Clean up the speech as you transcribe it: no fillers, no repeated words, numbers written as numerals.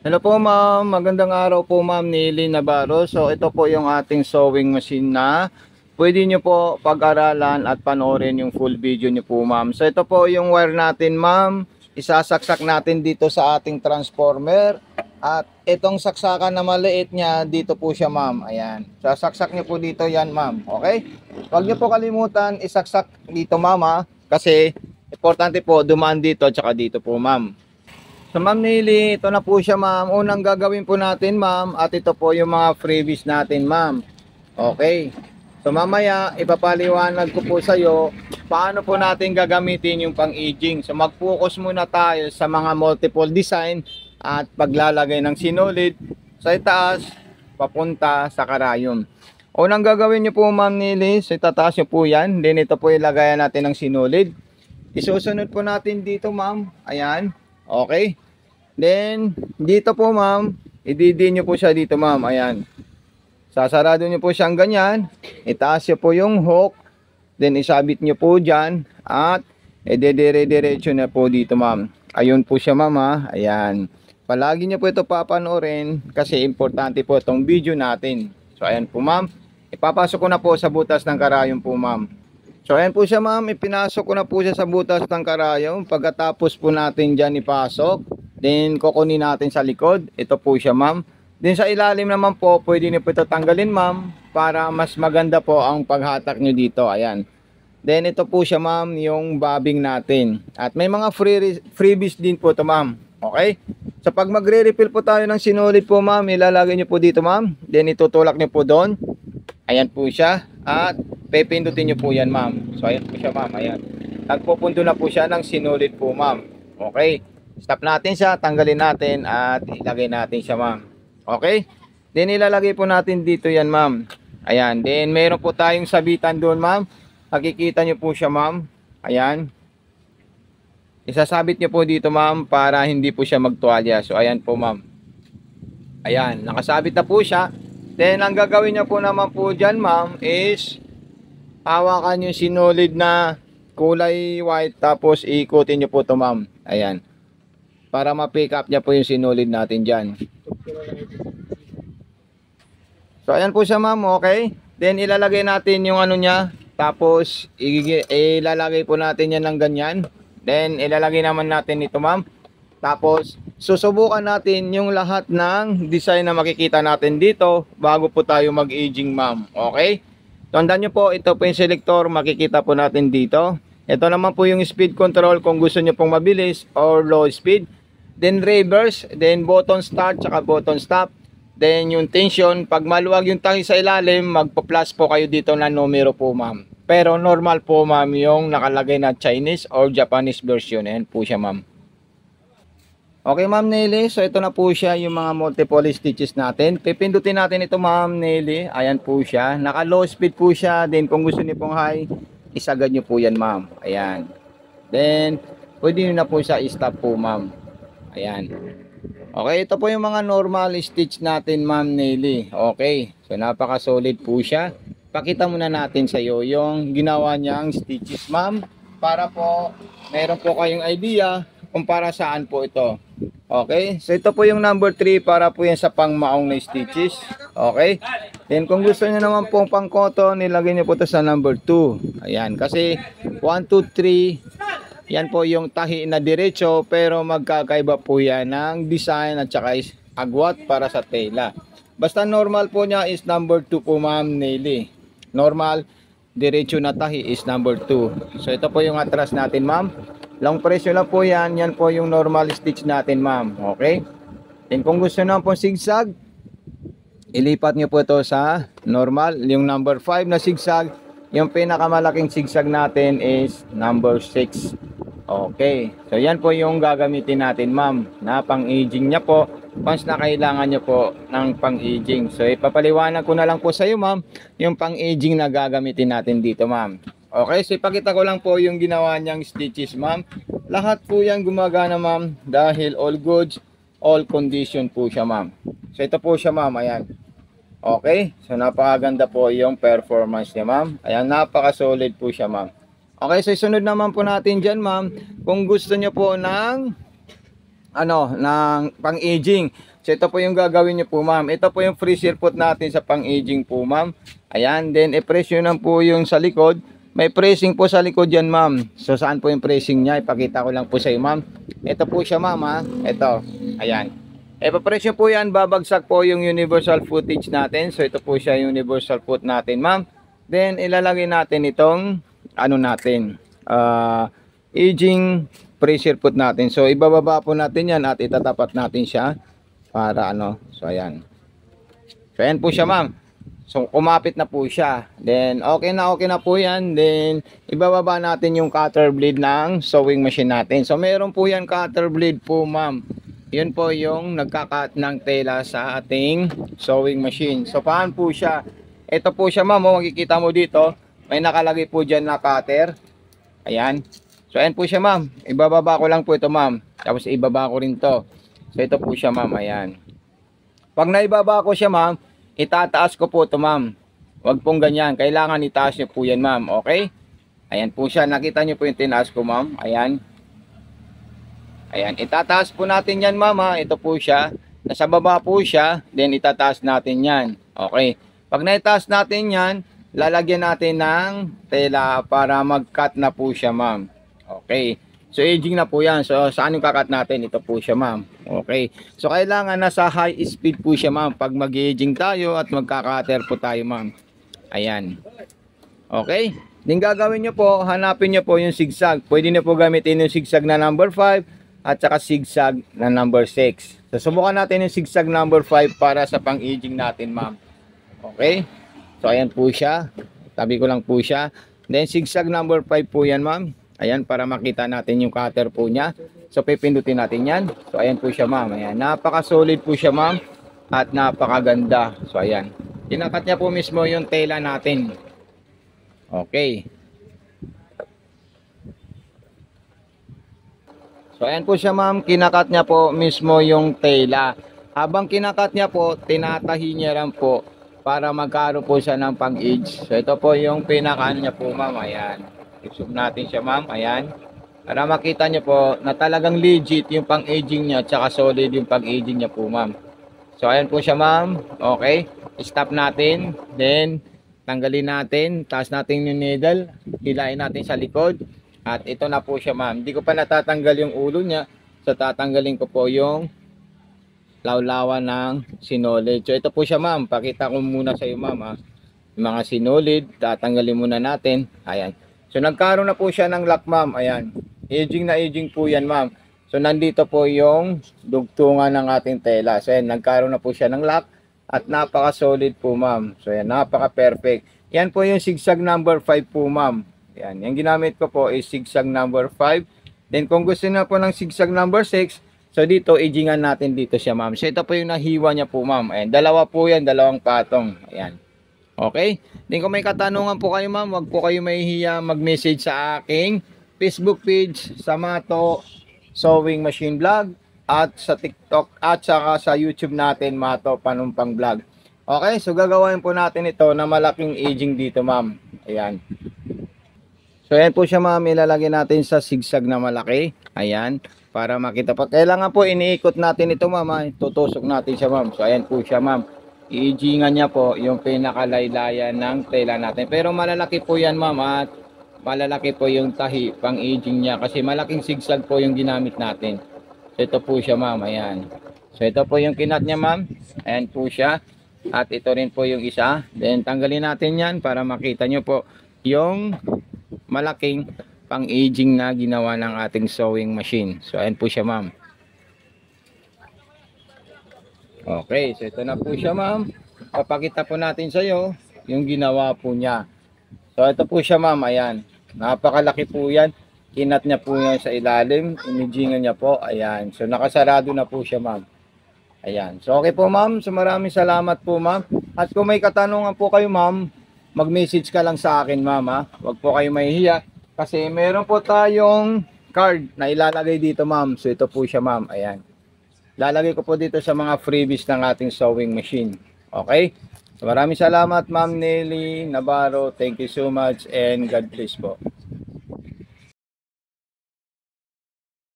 Hello po ma'am, magandang araw po ma'am Nili Navarro. So ito po yung ating sewing machine na pwede nyo po pag-aralan at panoorin yung full video nyo po ma'am. So ito po yung wire natin ma'am, isasaksak natin dito sa ating transformer. At itong saksakan na maliit niya, dito po siya ma'am, ayan. Sasaksak nyo po dito yan ma'am, okay? Huwag nyo po kalimutan isaksak dito ma'am ha, kasi importante po dumaan dito at saka dito po ma'am. So ma'am Nili, ito na po siya ma'am. Unang gagawin po natin ma'am, at ito po yung mga freebies natin ma'am. Okay. So mamaya ipapaliwanag ko po sa iyo paano po natin gagamitin yung pang-aging. So mag-focus muna tayo sa mga multiple design at paglalagay ng sinulid sa itaas papunta sa karayom. Unang gagawin niyo po ma'am Nili, so itataas niyo po yan. Then ito po ilagayan natin ng sinulid. Isusunod po natin dito ma'am. Ayan. Okay. Then, dito po ma'am, ididi nyo po siya dito ma'am. Ayan. Sasarado nyo po siyang ganyan. Itaas nyo po yung hook. Then, isabit nyo po dyan. At, idedire-diretso na po dito ma'am. Ayun po siya ma'am ha. Ayan. Palagi nyo po ito papanoorin kasi importante po itong video natin. So, ayan po ma'am. Ipapasok ko na po sa butas ng karayom po ma'am. So ayan po siya ma'am, ipinasok ko na po siya sa butas ng karayom. Pagkatapos po natin dyan ipasok, then kukunin natin sa likod. Ito po siya ma'am. Then sa ilalim naman po, pwede niyo po ito tanggalin ma'am, para mas maganda po ang paghatak nyo dito. Ayan. Then ito po siya ma'am, yung bobbing natin. At may mga freebies din po ito ma'am. Okay? So pag magre-refill po tayo ng sinulid po ma'am, ilalagay nyo po dito ma'am. Then itutulak nyo po doon. Ayan po siya. At pepindutin nyo po yan ma'am. So ayan po siya ma'am. Ayan. Nagpupundo na po siya ng sinulid po ma'am. Okay. Stop natin siya. Tanggalin natin. At ilagay natin siya ma'am. Okay. Then ilalagay po natin dito yan ma'am. Ayan. Then meron po tayong sabitan doon ma'am. Nakikita nyo po siya ma'am. Ayan. Isasabit nyo po dito ma'am, para hindi po siya magtuwalya. So ayan po ma'am. Ayan. Nakasabit na po siya. Then ang gagawin niya po naman po dyan ma'am is hawakan yung sinulid na kulay white, tapos ikutin niyo po ito ma'am. Ayan. Para ma-pick up niya po yung sinulid natin dyan. So ayan po siya ma'am, okay. Then ilalagay natin yung ano niya. Tapos ilalagay po natin yan ng ganyan. Then ilalagay naman natin ito ma'am. Tapos susubukan natin yung lahat ng design na makikita natin dito bago po tayo mag-aging ma'am. Okay? Tandaan nyo po, ito po yung selector, makikita po natin dito. Ito naman po yung speed control kung gusto nyo pong mabilis or low speed. Then reverse, then button start, tsaka button stop. Then yung tension, pag maluwag yung tangi sa ilalim, magpa-plus po kayo dito na numero po ma'am. Pero normal po ma'am yung nakalagay na Chinese or Japanese version. Ayan po siya ma'am. Okay ma'am Nelly, so ito na po siya yung mga multiple stitches natin. Pipindutin natin ito ma'am Nelly. Ayan po siya. Naka low speed po siya. Then kung gusto niyo pong high, isagad niyo po yan ma'am. Ayan. Then pwede niyo na po siya i-stop po ma'am. Ayan. Okay, ito po yung mga normal stitch natin ma'am Nelly. Okay, so napaka solid po siya. Pakita muna natin sa iyo yung ginawa niyang stitches ma'am, para po meron po kayong idea kung para saan po ito. Okay, so ito po yung number 3, para po yan sa pangmaong na stitches. Okay, then kung gusto niyo naman pong pang cotton, nilagay niyo po ito sa number 2. Ayan, kasi 1, 2, 3, yan po yung tahi na diretso, pero magkakaiba po yan ng design at saka agwat para sa tela. Basta normal po niya is number 2 po ma'am Nelly. Normal diretso na tahi is number 2. So ito po yung atras natin ma'am. Long presyo lang po yan. Yan po yung normal stitch natin ma'am. Okay. Then kung gusto naman po zigzag, ilipat nyo po ito sa normal. Yung number 5 na zigzag, yung pinakamalaking zigzag natin is number 6. Okay. So yan po yung gagamitin natin ma'am, na pang-aging niya po. Once na kailangan nyo po ng pang-aging. So ipapaliwanag ko na lang po sa iyo ma'am, yung pang-aging na gagamitin natin dito ma'am. Okay, so ipakita ko lang po yung ginawa niyang stitches ma'am. Lahat po yan gumagana ma'am, dahil all goods, all condition po siya ma'am. So ito po siya ma'am, ayan. Okay, so napakaganda po yung performance niya ma'am. Ayan, napaka solid po siya ma'am. Okay, so sunod naman po natin dyan ma'am, kung gusto niyo po ng ng pang-aging. So ito po yung gagawin niyo po ma'am. Ito po yung freezer foot natin sa pang-aging po ma'am. Ayan, then i-press nyo po yung sa likod. May pressing po sa likod yan ma'am. So saan po yung pressing niya? Ipakita ko lang po sa iyo ma'am. Ito po siya ma'am ha. Ito, ayan. E-press nyo po yan, babagsak po yung universal footage natin. So ito po siya yung universal foot natin ma'am. Then ilalagay natin itong aging pressure foot natin. So ibababa po natin yan at itatapat natin siya para So ayan. So ayan po siya ma'am. So kumapit na po siya. Then okay na po yan. Then ibababa natin yung cutter blade ng sewing machine natin. So meron po yan cutter blade po ma'am. Yun po yung nagkakat ng tela sa ating sewing machine. So paano po siya? Ito po siya ma'am. Makikita mo dito. May nakalagay po dyan na cutter. Ayan. So ayan po siya ma'am. Ibababa ko lang po ito ma'am. Tapos ibaba ko rin to. So ito po siya ma'am. Ayan. Pag naibaba ko siya ma'am, itataas ko po ito ma'am. Huwag pong ganyan. Kailangan itaas nyo po yan ma'am. Okay? Ayan po siya. Nakita nyo po yung tinaas ko ma'am. Ayan. Ayan. Itataas po natin yan ma'am ha. Ito po siya. Nasa baba po siya. Then itataas natin yan. Okay. Pag naitaas natin yan, lalagyan natin ng tela para mag-cut na po siya ma'am. Okay. So aging na po yan. So saan yung kakat natin? Ito po siya ma'am. Okay. So kailangan nasa high speed po siya ma'am. Pag mag-aging tayo at magka-cutter po tayo ma'am. Ayan. Okay. Din gagawin nyo po, hanapin nyo po yung zigzag. Pwede nyo po gamitin yung zigzag na number 5 at saka zigzag na number 6. So subukan natin yung zigzag number 5 para sa pang-aging natin ma'am. Okay. So ayan po siya. Tabi ko lang po siya. Then zigzag number 5 po yan ma'am. Ayan, para makita natin yung cutter po niya. So pipindutin natin yan. So ayan po siya ma'am. Ayan, napaka-solid po siya ma'am. At napakaganda. So ayan. Kinakat niya po mismo yung tela natin. Okay. So ayan po siya ma'am. Kinakat niya po mismo yung tela. Habang kinakat niya po, tinatahi niya rin po para magkaroon po siya ng pang-age. So ito po yung pinaka niya po ma'am. Ayan. I-zoom natin siya ma'am. Ayan. Para makita nyo po na talagang legit yung pang-aging niya. Tsaka solid yung pang-aging niya po ma'am. So ayan po siya ma'am. Okay. Stop natin. Then tanggalin natin. Taas natin yung needle. Hilain natin sa likod. At ito na po siya ma'am. Hindi ko pa natatanggal yung ulo niya. So tatanggalin ko po yung lawlawan ng sinolid. So ito po siya ma'am. Pakita ko muna sa iyo ma'am. Yung mga sinolid. Tatanggalin muna natin. Ayan. So nagkaroon na po siya ng lock ma'am. Ayan. Aging na aging po yan ma'am. So nandito po yung dugtungan ng ating tela. So ayan, nagkaroon na po siya ng lock. At napaka solid po ma'am. So ayan, napaka perfect. Yan po yung zigzag number 5 po ma'am. Ayan. Yung ginamit ko po is zigzag number 5. Then kung gusto na po ng zigzag number 6. So dito, agingan natin dito siya ma'am. So ito po yung nahiwa niya po ma'am. Ayan. Dalawa po yan. Dalawang patong. Ayan. Okay? Then kung may katanungan po kayo ma'am, wag po kayo mahihiya mag-message sa aking Facebook page, Mato Sewing Machine Vlog, at sa TikTok at saka sa YouTube natin, Mato Panumpang Vlog. Okay? So gagawin po natin ito na malaking aging dito ma'am. Ayan. So ayan po siya ma'am, ilalagay natin sa zigzag na malaki. Ayan. Para makita pa. Kailangan po iniikot natin ito ma'am. Tutusok natin siya ma'am. So ayan po siya ma'am. I-agingan niya po yung pinakalaylayan ng tela natin. Pero malalaki po yan ma'am at malalaki po yung tahi pang aging niya kasi malaking zigzag po yung ginamit natin. So ito po siya ma'am. Ayan. So ito po yung kinat niya ma'am. Ayan po siya. At ito rin po yung isa. Then tanggalin natin yan para makita nyo po yung malaking pang aging na ginawa ng ating sewing machine. So ayan po siya ma'am. Okay, so ito na po siya ma'am. Papakita po natin sa iyo yung ginawa po niya. So ito po siya ma'am, ayan. Napakalaki po yan. Kinat niya po yan sa ilalim. Inigingan niya po, ayan. So nakasarado na po siya ma'am. Ayan. So okay po ma'am. So maraming salamat po ma'am. At kung may katanungan po kayo ma'am, mag-message ka lang sa akin ma'am ha. Huwag po kayo mahihiya. Kasi meron po tayong card na ilalagay dito ma'am. So ito po siya ma'am, ayan. Lalagay ko po dito sa mga freebies ng ating sewing machine. Okay? So maraming salamat Ma'am Nelly Navarro. Thank you so much and God bless po.